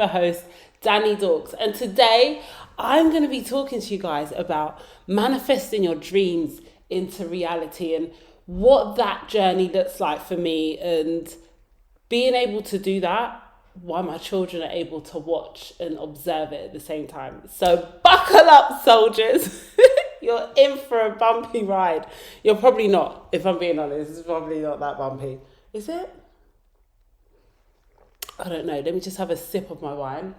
ever host, Danny Dorks. And today I'm going to be talking to you guys about manifesting your dreams into reality and what that journey looks like for me, and being able to do that while my children are able to watch and observe it at the same time. So buckle up, soldiers. You're in for a bumpy ride. You're probably not, if I'm being honest. It's probably not that bumpy. Is it? I don't know. Let me just have a sip of my wine.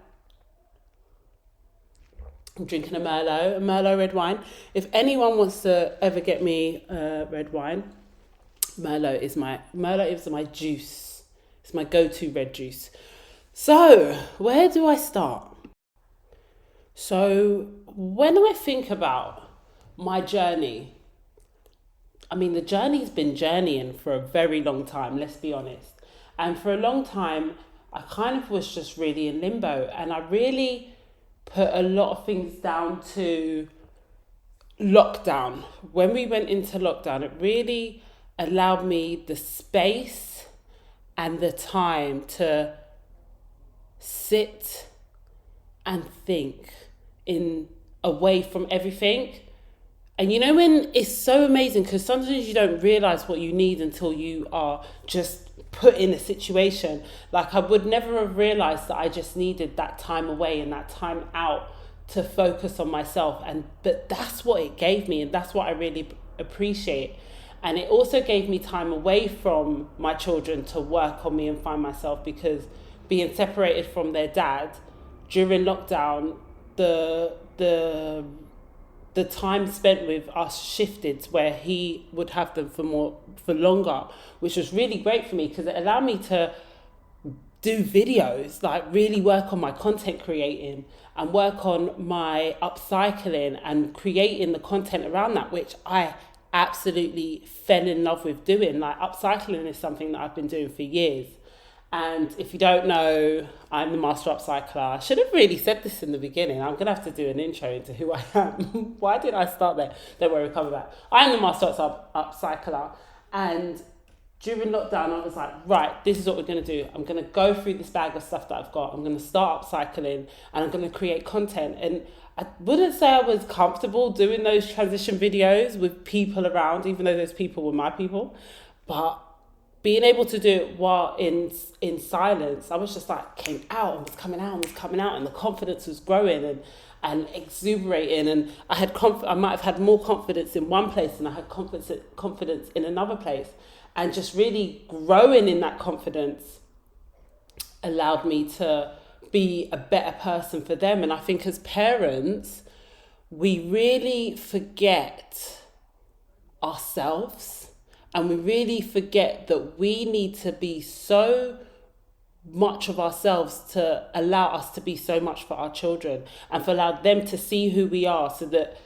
I'm drinking a Merlot red wine. If anyone wants to ever get me red wine, Merlot is my juice. It's my go-to red juice. So, where do I start? So, when I think about my journey, I mean, the journey's been journeying for a very long time, let's be honest. And for a long time, I kind of was just really in limbo, and I really put a lot of things down to lockdown. When we went into lockdown, it really allowed me the space and the time to sit and think away from everything. And you know, when it's so amazing, because sometimes you don't realize what you need until you are just put in a situation. Like, I would never have realized that I just needed that time away and that time out to focus on myself. But that's what it gave me, and that's what I really appreciate. And it also gave me time away from my children to work on me and find myself, because being separated from their dad during lockdown, the time spent with us shifted, where he would have them for longer, which was really great for me, because it allowed me to do videos, like really work on my content creating and work on my upcycling and creating the content around that, which I absolutely fell in love with doing. Like, upcycling is something that I've been doing for years. And if you don't know, I'm the master upcycler. I should have really said this in the beginning. I'm going to have to do an intro into who I am. Why did I start there? Don't worry, we'll cover that. I'm the master upcycler. And during lockdown, I was like, right, this is what we're going to do. I'm going to go through this bag of stuff that I've got. I'm going to start upcycling, and I'm going to create content. And I wouldn't say I was comfortable doing those transition videos with people around, even though those people were my people. But being able to do it while in silence, I was just like, came out and was coming out, and the confidence was growing and exuberating, and I might have had more confidence in one place than I had confidence in another place, and just really growing in that confidence allowed me to be a better person for them. And I think as parents, we really forget ourselves. And we really forget that we need to be so much of ourselves to allow us to be so much for our children, and for allow them to see who we are, so that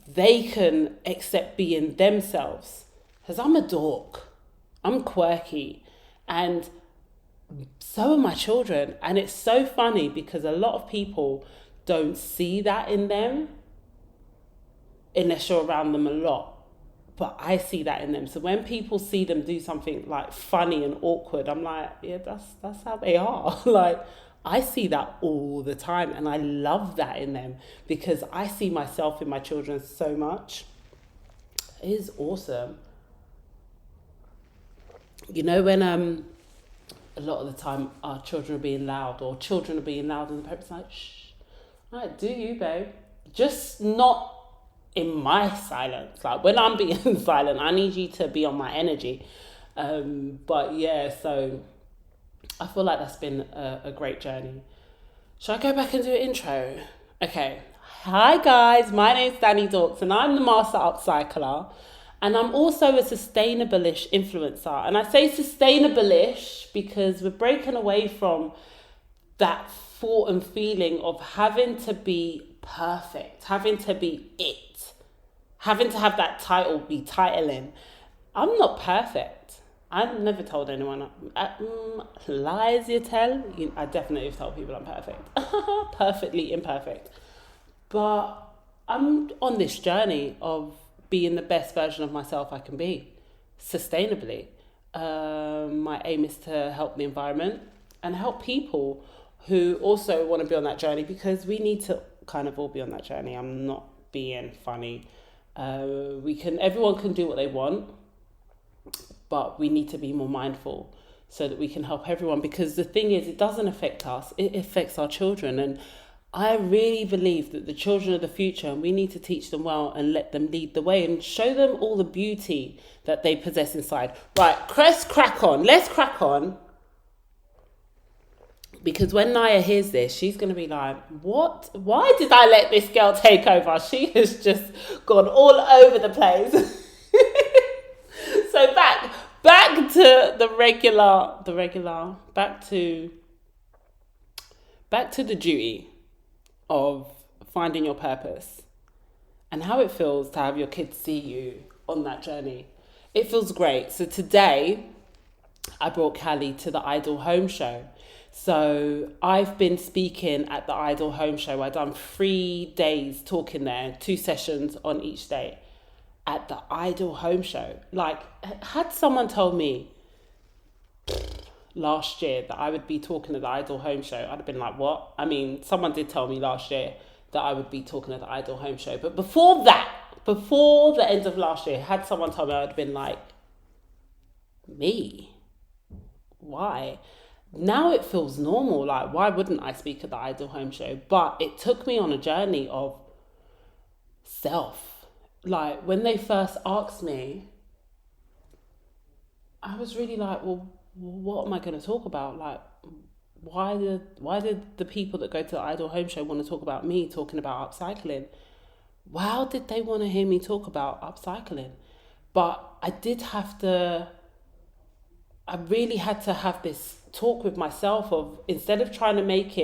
they can accept being themselves. Because I'm a dork, I'm quirky, and so are my children. And it's so funny, because a lot of people don't see that in them unless you're around them a lot. But I see that in them. So when people see them do something like funny and awkward, I'm like, yeah, that's how they are. Like, I see that all the time, and I love that in them, because I see myself in my children so much. It is awesome. You know, when a lot of the time our children are being loud, and the parents are like, shh. I'm like, do you, babe? Just not in my silence. Like, when I'm being silent, I need you to be on my energy. But yeah, so I feel like that's been a great journey. Shall I go back and do an intro? Okay. Hi guys, my name's Danny Dorks, and I'm the master upcycler. And I'm also a sustainable-ish influencer. And I say sustainable-ish because we're breaking away from that thought and feeling of having to be perfect, having to be it, having to have that title be titling. I'm not perfect. I've never told anyone. Lies you tell? I definitely have told people I'm perfect. Perfectly imperfect. But I'm on this journey of being the best version of myself I can be, sustainably. My aim is to help the environment and help people who also want to be on that journey, because we need to kind of all be on that journey. I'm not being funny. Everyone can do what they want, but we need to be more mindful so that we can help everyone, because the thing is, it doesn't affect us, it affects our children. And I really believe that the children are the future, and we need to teach them well and let them lead the way and show them all the beauty that they possess inside. Right, let's crack on. Because when Naya hears this, she's going to be like, what? Why did I let this girl take over? She has just gone all over the place. So back to the regular, back to the duty of finding your purpose and how it feels to have your kids see you on that journey. It feels great. So today I brought Callie to the Idol Home Show. So I've been speaking at the Idol Home Show. I've done 3 days talking there, 2 sessions on each day at the Idol Home Show. Like, had someone told me last year that I would be talking at the Idol Home Show, I'd have been like, what? I mean, someone did tell me last year that I would be talking at the Idol Home Show. But before the end of last year, had someone told me, I would have been like, me? Why? Now it feels normal. Like, why wouldn't I speak at the Idol Home Show? But it took me on a journey of self. Like, when they first asked me, I was really like, well, what am I going to talk about? Like, why did the people that go to the Idol Home Show want to talk about me talking about upcycling? How did they want to hear me talk about upcycling? But I really had to have this talk with myself of, instead of trying to make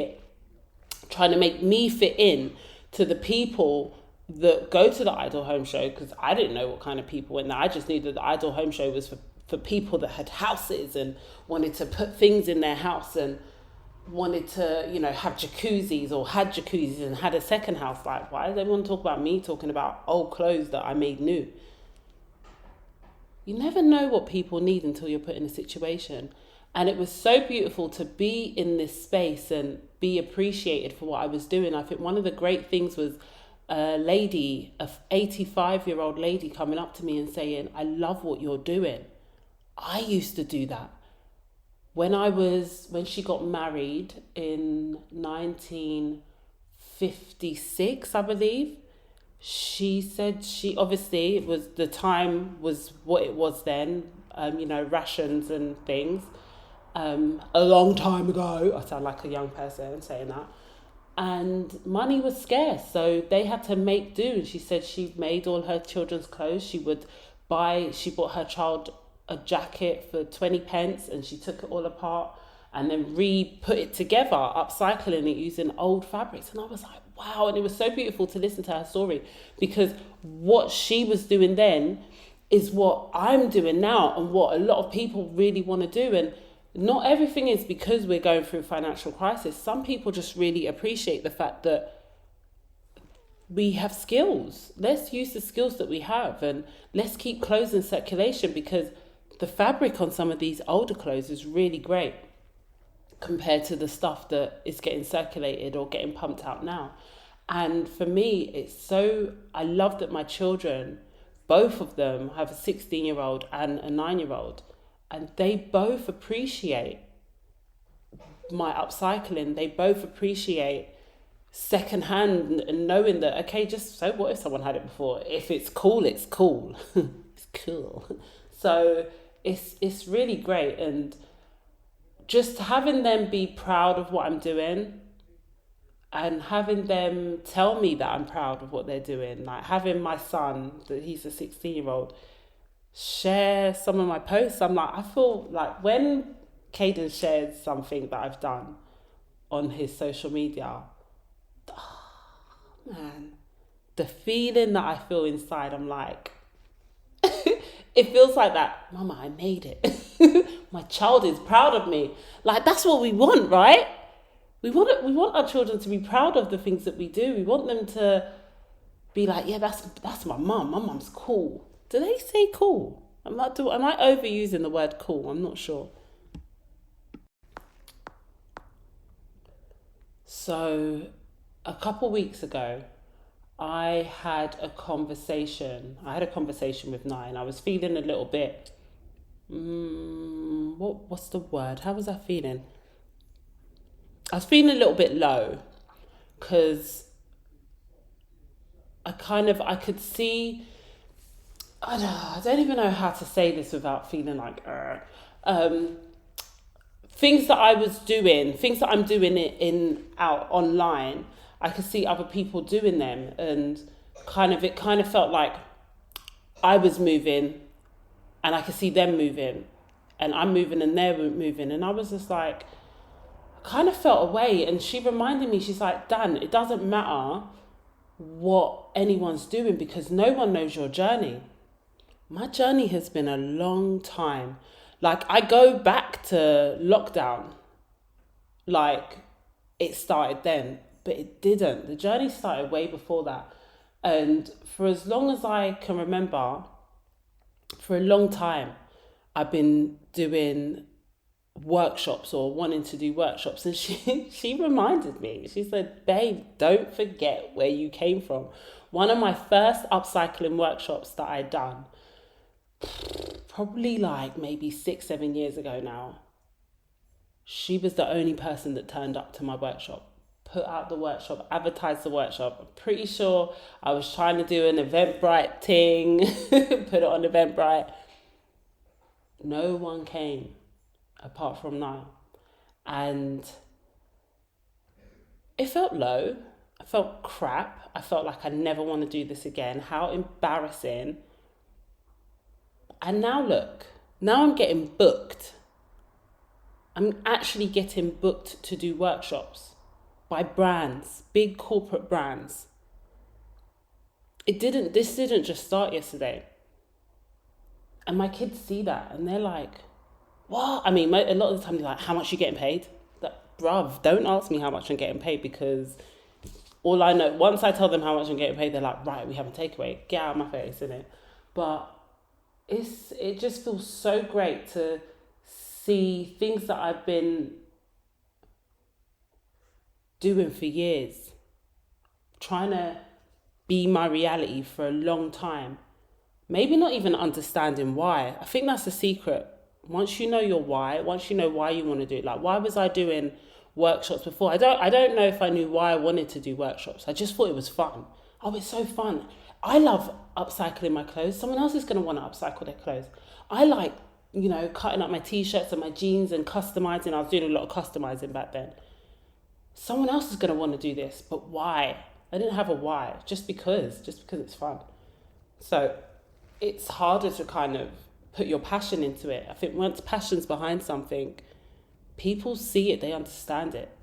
me fit in to the people that go to the Idol Home Show, because I didn't know what kind of people went there. I just knew that the Idol Home Show was for people that had houses and wanted to put things in their house and wanted to, have jacuzzis, or had jacuzzis and had a second house. Like, why do they want to talk about me talking about old clothes that I made new? You never know what people need until you're put in a situation. And it was so beautiful to be in this space and be appreciated for what I was doing. I think one of the great things was a lady, an 85-year-old lady, coming up to me and saying, I love what you're doing. I used to do that. When she got married in 1956, I believe, she said the time was what it was then, rations and things, a long time ago. I sound like a young person saying that. And money was scarce, so they had to make do. And she said she made all her children's clothes. She bought her child a jacket for 20 pence, and she took it all apart and then put it together, upcycling it using old fabrics. And I was like, wow. And it was so beautiful to listen to her story, because what she was doing then is what I'm doing now, and what a lot of people really want to do. And not everything is because we're going through a financial crisis. Some people just really appreciate the fact that we have skills. Let's use the skills that we have, and let's keep clothes in circulation, because the fabric on some of these older clothes is really great compared to the stuff that is getting circulated or getting pumped out now. And for me, I love that my children, both of them, have a 16-year-old and a 9-year-old, and they both appreciate my upcycling. They both appreciate secondhand and knowing that, okay, just so what if someone had it before? If it's cool, it's cool. It's cool. So it's really great. And just having them be proud of what I'm doing, and having them tell me that I'm proud of what they're doing. Like having my son, that he's a 16-year-old, share some of my posts. I feel like when Caden shares something that I've done on his social media, man, the feeling that I feel inside, I'm like, it feels like that, Mama, I made it. My child is proud of me. Like, that's what we want, right? We want our children to be proud of the things that we do. We want them to be like, yeah, that's my mum. My mum's cool. Do they say cool? Am I overusing the word cool? I'm not sure. So a couple weeks ago, I had a conversation. I had a conversation with Nine. I was feeling a little bit. What's the word? How was I feeling? I was feeling a little bit low because I could see. I don't even know how to say this without feeling like. Things that I was doing, things that I'm doing in out online. I could see other people doing them, and it kind of felt like I was moving and I could see them moving, and I'm moving and they're moving, and I was just like, kind of felt away. And she reminded me, she's like, Dan, it doesn't matter what anyone's doing because no one knows your journey. My journey has been a long time. Like, I go back to lockdown, like it started then, but it didn't. The journey started way before that. And for as long as I can remember, for a long time, I've been doing workshops or wanting to do workshops. And she reminded me, she said, babe, don't forget where you came from. One of my first upcycling workshops that I'd done, probably like maybe 6-7 years ago now, she was the only person that turned up to my workshop, put out the workshop, advertised the workshop. I'm pretty sure I was trying to do an Eventbrite thing, put it on Eventbrite. No one came apart from now. And it felt low. I felt crap. I felt like I never want to do this again. How embarrassing. And now look, now I'm getting booked. I'm actually getting booked to do workshops by brands, big corporate brands. This didn't just start yesterday. And my kids see that and they're like, what? I mean, a lot of the time they're like, how much are you getting paid? Like, bruv, don't ask me how much I'm getting paid, because all I know, once I tell them how much I'm getting paid, they're like, right, we have a takeaway. Get out of my face, innit? But it just feels so great to see things that I've been doing for years, trying to be my reality for a long time. Maybe not even understanding why. I think that's the secret. Once you know your why, once you know why you want to do it, like, why was I doing workshops before? I don't know if I knew why I wanted to do workshops. I just thought it was fun. Oh, it's so fun. I love upcycling my clothes. Someone else is going to want to upcycle their clothes. I like, cutting up my t-shirts and my jeans and customizing. I was doing a lot of customizing back then. Someone else is going to want to do this, but why? I didn't have a why, just because it's fun. So it's harder to kind of put your passion into it. I think once passion's behind something, people see it, they understand it,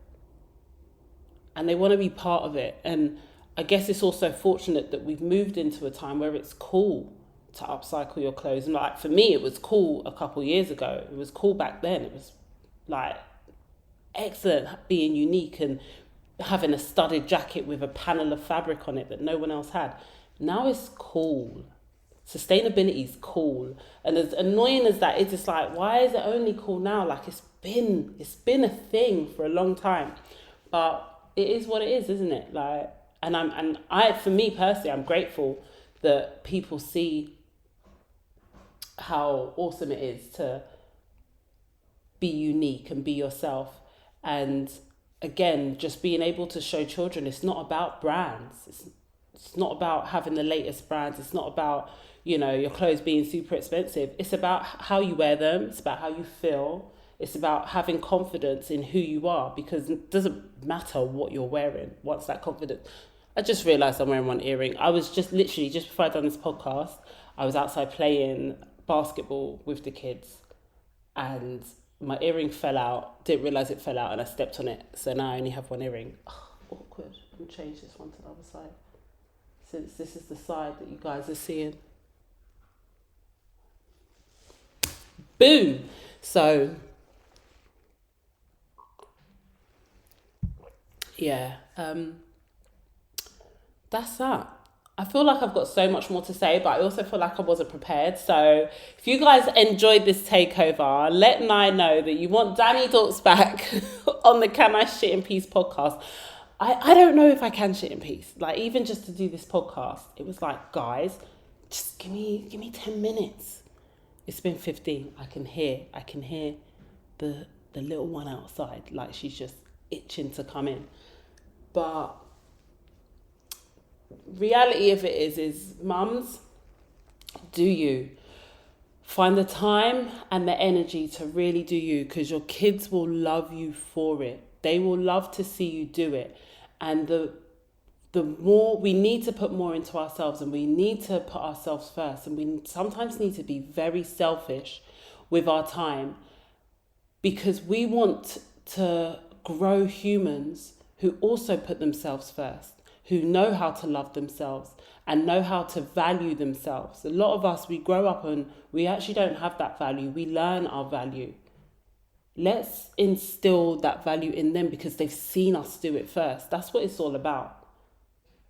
and they want to be part of it. And I guess it's also fortunate that we've moved into a time where it's cool to upcycle your clothes. And like, for me, it was cool a couple years ago. It was cool back then. It was like excellent being unique and having a studded jacket with a panel of fabric on it that no one else had. Now it's cool. Sustainability is cool. And as annoying as that is, it's like, why is it only cool now? Like, it's been a thing for a long time. But it is what it is, isn't it? Like, for me personally, I'm grateful that people see how awesome it is to be unique and be yourself. And again, just being able to show children, it's not about brands. It's not about having the latest brands. It's not about, your clothes being super expensive. It's about how you wear them. It's about how you feel. It's about having confidence in who you are, because it doesn't matter what you're wearing once that confidence. I just realised I'm wearing one earring. I was just before I'd done this podcast, I was outside playing basketball with the kids and my earring fell out. Didn't realise it fell out and I stepped on it. So now I only have one earring. Oh, awkward. I'm going to change this one to the other side, since this is the side that you guys are seeing. Boom. So, yeah, that's that. I feel like I've got so much more to say, but I also feel like I wasn't prepared. So if you guys enjoyed this takeover, let Nye know that you want Danny Talks back on the Can I Shit in Peace podcast. I don't know if I can shit in peace. Like, even just to do this podcast, it was like, guys, just give me 10 minutes. It's been 15. I can hear the little one outside. Like, she's just itching to come in. But reality of it is mums, do you. Find the time and the energy to really do you, because your kids will love you for it. They will love to see you do it. And the more we need to put more into ourselves, and we need to put ourselves first, and we sometimes need to be very selfish with our time, because we want to grow humans who also put themselves first, who know how to love themselves and know how to value themselves. A lot of us, we grow up and we actually don't have that value. We learn our value. Let's instill that value in them because they've seen us do it first. That's what it's all about.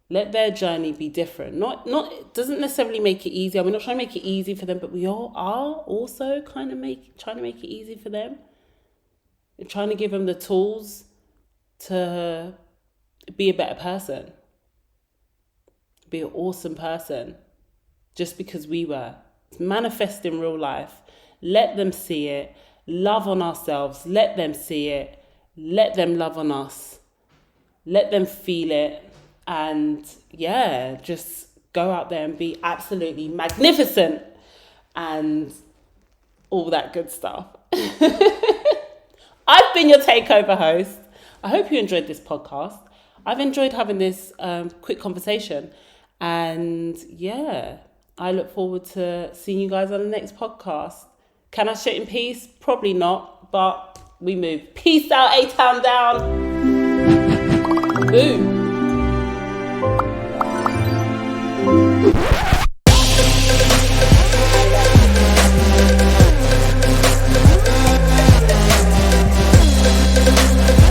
Let their journey be different. It doesn't necessarily make it easier. We're not trying to make it easy for them, but we all are also kind of trying to make it easy for them. We're trying to give them the tools to be a better person. Be an awesome person. Just because we were. Manifest in real life. Let them see it. Love on ourselves. Let them see it. Let them love on us. Let them feel it. And yeah, just go out there and be absolutely magnificent and all that good stuff. I've been your takeover host. I hope you enjoyed this podcast. I've enjoyed having this quick conversation. And yeah, I look forward to seeing you guys on the next podcast. Can I shit in peace? Probably not, but we move. Peace out, A-Town down. Boom.